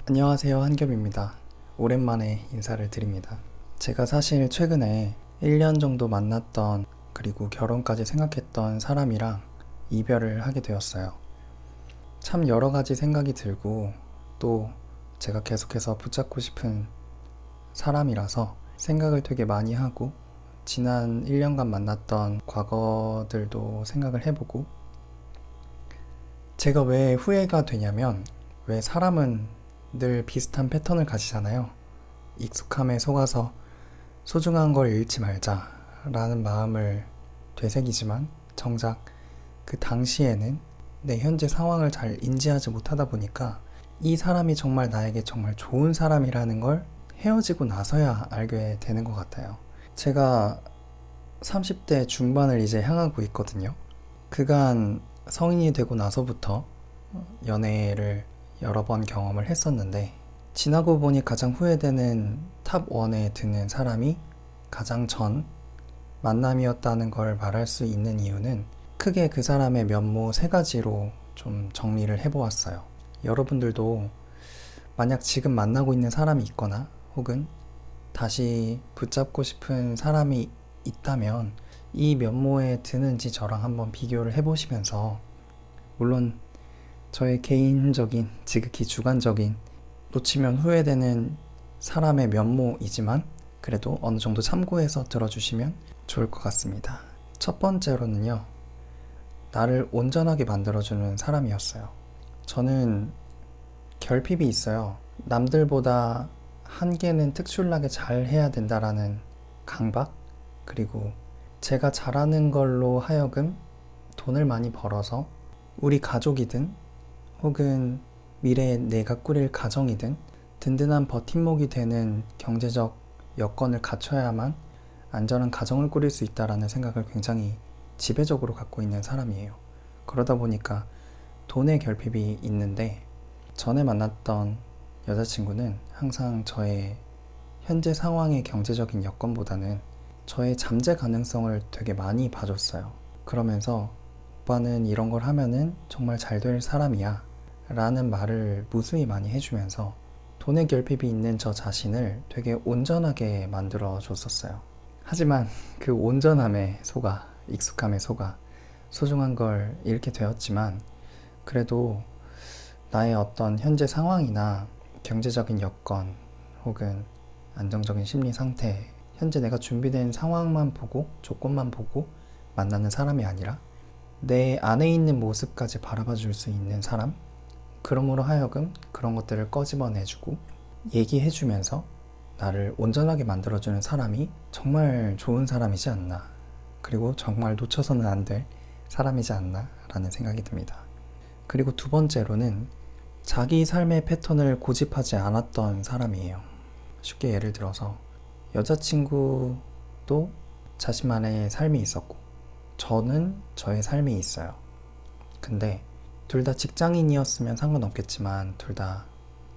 안녕하세요, 한겹입니다. 오랜만에 인사를 드립니다. 제가 사실 최근에 1년 정도 만났던, 그리고 결혼까지 생각했던 사람이랑 이별을 하게 되었어요. 참 여러 가지 생각이 들고, 또 제가 계속해서 붙잡고 싶은 사람이라서 생각을 되게 많이 하고, 지난 1년간 만났던 과거들도 생각을 해보고, 제가 왜 후회가 되냐면, 왜 사람은 늘 비슷한 패턴을 가지잖아요. 익숙함에 속아서 소중한 걸 잃지 말자 라는 마음을 되새기지만, 정작 그 당시에는 내 현재 상황을 잘 인지하지 못하다 보니까 이 사람이 정말 나에게 정말 좋은 사람이라는 걸 헤어지고 나서야 알게 되는 것 같아요. 제가 30대 중반을 이제 향하고 있거든요. 그간 성인이 되고 나서부터 연애를 여러 번 경험을 했었는데, 지나고 보니 가장 후회되는 탑 1에 드는 사람이 가장 전 만남이었다는 걸 말할 수 있는 이유는, 크게 그 사람의 면모 세 가지로 좀 정리를 해보았어요. 여러분들도 만약 지금 만나고 있는 사람이 있거나 혹은 다시 붙잡고 싶은 사람이 있다면 이 면모에 드는지 저랑 한번 비교를 해보시면서, 물론 저의 개인적인, 지극히 주관적인, 놓치면 후회되는 사람의 면모이지만 그래도 어느 정도 참고해서 들어주시면 좋을 것 같습니다. 첫 번째로는요, 나를 온전하게 만들어주는 사람이었어요. 저는 결핍이 있어요. 남들보다 한 개는 특출나게 잘 해야 된다라는 강박, 그리고 제가 잘하는 걸로 하여금 돈을 많이 벌어서 우리 가족이든 혹은 미래에 내가 꾸릴 가정이든 든든한 버팀목이 되는 경제적 여건을 갖춰야만 안전한 가정을 꾸릴 수 있다라는 생각을 굉장히 지배적으로 갖고 있는 사람이에요. 그러다 보니까 돈의 결핍이 있는데, 전에 만났던 여자친구는 항상 저의 현재 상황의 경제적인 여건보다는 저의 잠재 가능성을 되게 많이 봐줬어요. 그러면서 오빠는 이런 걸 하면은 정말 잘 될 사람이야 라는 말을 무수히 많이 해주면서 돈의 결핍이 있는 저 자신을 되게 온전하게 만들어 줬었어요. 하지만 그 온전함에 속아, 익숙함에 속아 소중한 걸 잃게 되었지만, 그래도 나의 어떤 현재 상황이나 경제적인 여건 혹은 안정적인 심리 상태, 현재 내가 준비된 상황만 보고 조건만 보고 만나는 사람이 아니라 내 안에 있는 모습까지 바라봐 줄 수 있는 사람, 그러므로 하여금 그런 것들을 꺼집어내주고 얘기해주면서 나를 온전하게 만들어주는 사람이 정말 좋은 사람이지 않나, 그리고 정말 놓쳐서는 안 될 사람이지 않나 라는 생각이 듭니다. 그리고 두 번째로는 자기 삶의 패턴을 고집하지 않았던 사람이에요. 쉽게 예를 들어서 여자친구도 자신만의 삶이 있었고 저는 저의 삶이 있어요. 근데 둘 다 직장인이었으면 상관없겠지만 둘 다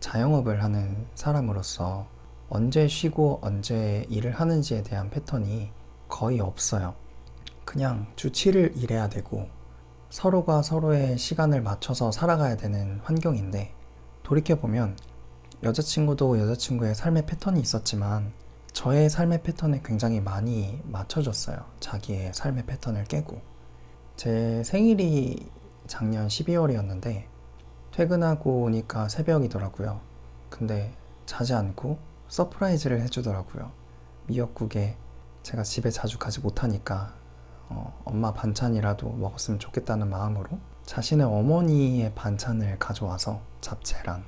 자영업을 하는 사람으로서 언제 쉬고 언제 일을 하는지에 대한 패턴이 거의 없어요. 그냥 주 7일 일해야 되고 서로가 서로의 시간을 맞춰서 살아가야 되는 환경인데, 돌이켜보면 여자친구도 여자친구의 삶의 패턴이 있었지만 저의 삶의 패턴에 굉장히 많이 맞춰줬어요. 자기의 삶의 패턴을 깨고. 제 생일이 작년 12월이었는데 퇴근하고 오니까 새벽이더라고요. 근데 자지 않고 서프라이즈를 해주더라고요. 미역국에 제가 집에 자주 가지 못하니까 엄마 반찬이라도 먹었으면 좋겠다는 마음으로 자신의 어머니의 반찬을 가져와서 잡채랑,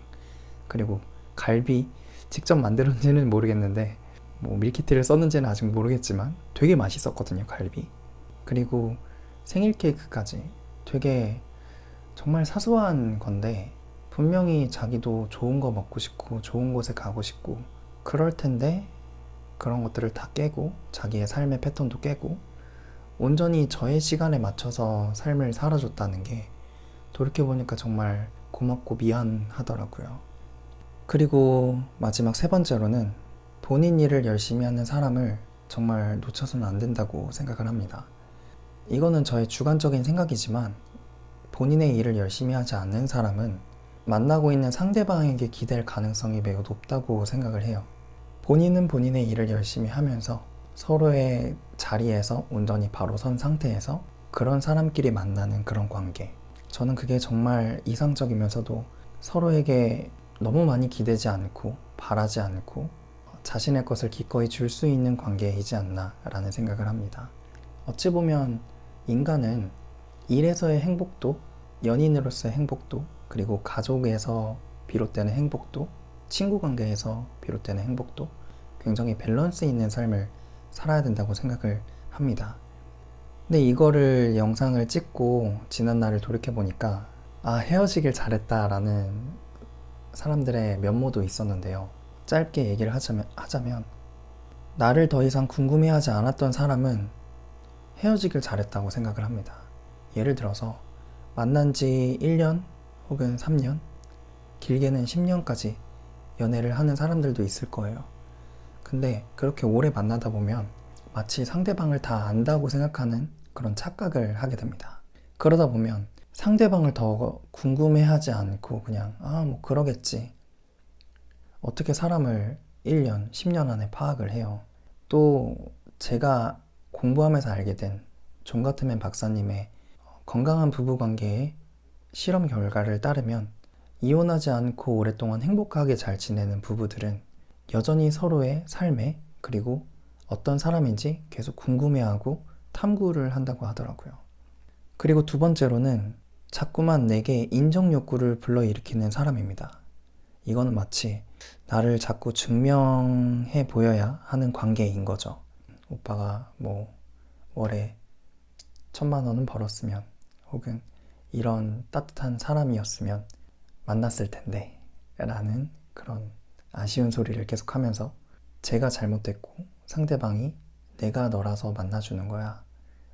그리고 갈비, 직접 만들었는지는 모르겠는데 뭐 밀키트를 썼는지는 아직 모르겠지만 되게 맛있었거든요, 갈비. 그리고 생일 케이크까지. 되게 정말 사소한 건데 분명히 자기도 좋은 거 먹고 싶고 좋은 곳에 가고 싶고 그럴 텐데, 그런 것들을 다 깨고 자기의 삶의 패턴도 깨고 온전히 저의 시간에 맞춰서 삶을 살아줬다는 게 돌이켜보니까 정말 고맙고 미안하더라고요. 그리고 마지막 세 번째로는 본인 일을 열심히 하는 사람을 정말 놓쳐서는 안 된다고 생각을 합니다. 이거는 저의 주관적인 생각이지만 본인의 일을 열심히 하지 않는 사람은 만나고 있는 상대방에게 기댈 가능성이 매우 높다고 생각을 해요. 본인은 본인의 일을 열심히 하면서 서로의 자리에서 온전히 바로 선 상태에서 그런 사람끼리 만나는 그런 관계. 저는 그게 정말 이상적이면서도 서로에게 너무 많이 기대지 않고 바라지 않고 자신의 것을 기꺼이 줄 수 있는 관계이지 않나라는 생각을 합니다. 어찌 보면 인간은 일에서의 행복도, 연인으로서의 행복도, 그리고 가족에서 비롯되는 행복도, 친구 관계에서 비롯되는 행복도 굉장히 밸런스 있는 삶을 살아야 된다고 생각을 합니다. 근데 이거를 영상을 찍고 지난 날을 돌이켜보니까 헤어지길 잘했다라는 사람들의 면모도 있었는데요. 짧게 얘기를 하자면 나를 더 이상 궁금해하지 않았던 사람은 헤어지길 잘했다고 생각을 합니다. 예를 들어서 만난 지 1년 혹은 3년, 길게는 10년까지 연애를 하는 사람들도 있을 거예요. 근데 그렇게 오래 만나다 보면 마치 상대방을 다 안다고 생각하는 그런 착각을 하게 됩니다. 그러다 보면 상대방을 더 궁금해하지 않고 그냥 뭐 그러겠지. 어떻게 사람을 1년, 10년 안에 파악을 해요. 또 제가 공부하면서 알게 된 존 가트맨 박사님의 건강한 부부관계의 실험 결과를 따르면 이혼하지 않고 오랫동안 행복하게 잘 지내는 부부들은 여전히 서로의 삶에 그리고 어떤 사람인지 계속 궁금해하고 탐구를 한다고 하더라고요. 그리고 두 번째로는 자꾸만 내게 인정 욕구를 불러일으키는 사람입니다. 이거는 마치 나를 자꾸 증명해 보여야 하는 관계인 거죠. 오빠가 월에 1,000만 원은 벌었으면 혹은 이런 따뜻한 사람이었으면 만났을 텐데 라는 그런 아쉬운 소리를 계속하면서 제가 잘못됐고 상대방이 내가 너라서 만나주는 거야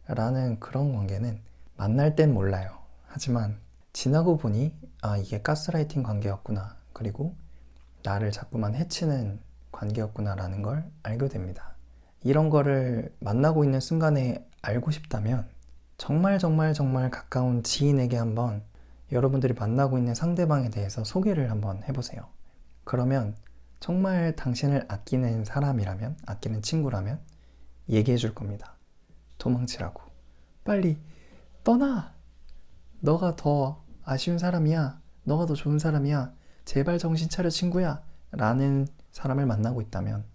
라는 그런 관계는 만날 땐 몰라요. 하지만 지나고 보니 이게 가스라이팅 관계였구나, 그리고 나를 자꾸만 해치는 관계였구나 라는 걸 알게 됩니다. 이런 거를 만나고 있는 순간에 알고 싶다면 정말 가까운 지인에게 한번 여러분들이 만나고 있는 상대방에 대해서 소개를 한번 해보세요. 그러면 정말 당신을 아끼는 사람이라면, 아끼는 친구라면 얘기해 줄 겁니다. 도망치라고. 빨리 떠나! 너가 더 아쉬운 사람이야. 너가 더 좋은 사람이야. 제발 정신 차려 친구야. 라는 사람을 만나고 있다면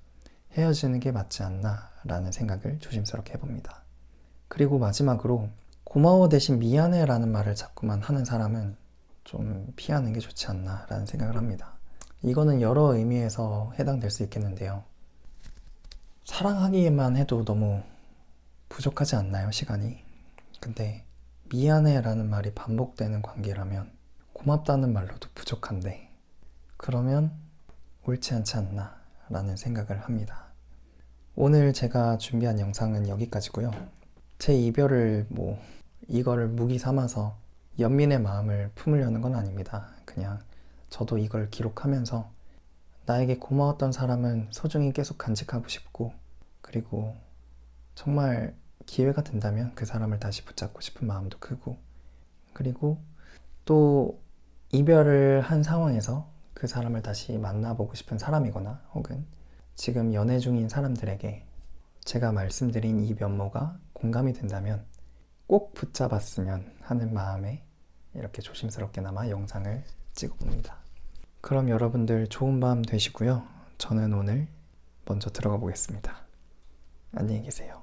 헤어지는 게 맞지 않나 라는 생각을 조심스럽게 해봅니다. 그리고 마지막으로 고마워 대신 미안해 라는 말을 자꾸만 하는 사람은 좀 피하는 게 좋지 않나 라는 생각을 합니다. 이거는 여러 의미에서 해당될 수 있겠는데요. 사랑하기에만 해도 너무 부족하지 않나요, 시간이? 근데 미안해 라는 말이 반복되는 관계라면 고맙다는 말로도 부족한데, 그러면 옳지 않지 않나 라는 생각을 합니다. 오늘 제가 준비한 영상은 여기까지고요. 제 이별을 이거를 무기 삼아서 연민의 마음을 품으려는 건 아닙니다. 그냥 저도 이걸 기록하면서 나에게 고마웠던 사람은 소중히 계속 간직하고 싶고, 그리고 정말 기회가 된다면 그 사람을 다시 붙잡고 싶은 마음도 크고, 그리고 또 이별을 한 상황에서 그 사람을 다시 만나보고 싶은 사람이거나 혹은 지금 연애 중인 사람들에게 제가 말씀드린 이 면모가 공감이 된다면 꼭 붙잡았으면 하는 마음에 이렇게 조심스럽게나마 영상을 찍어봅니다. 그럼 여러분들 좋은 밤 되시고요. 저는 오늘 먼저 들어가 보겠습니다. 안녕히 계세요.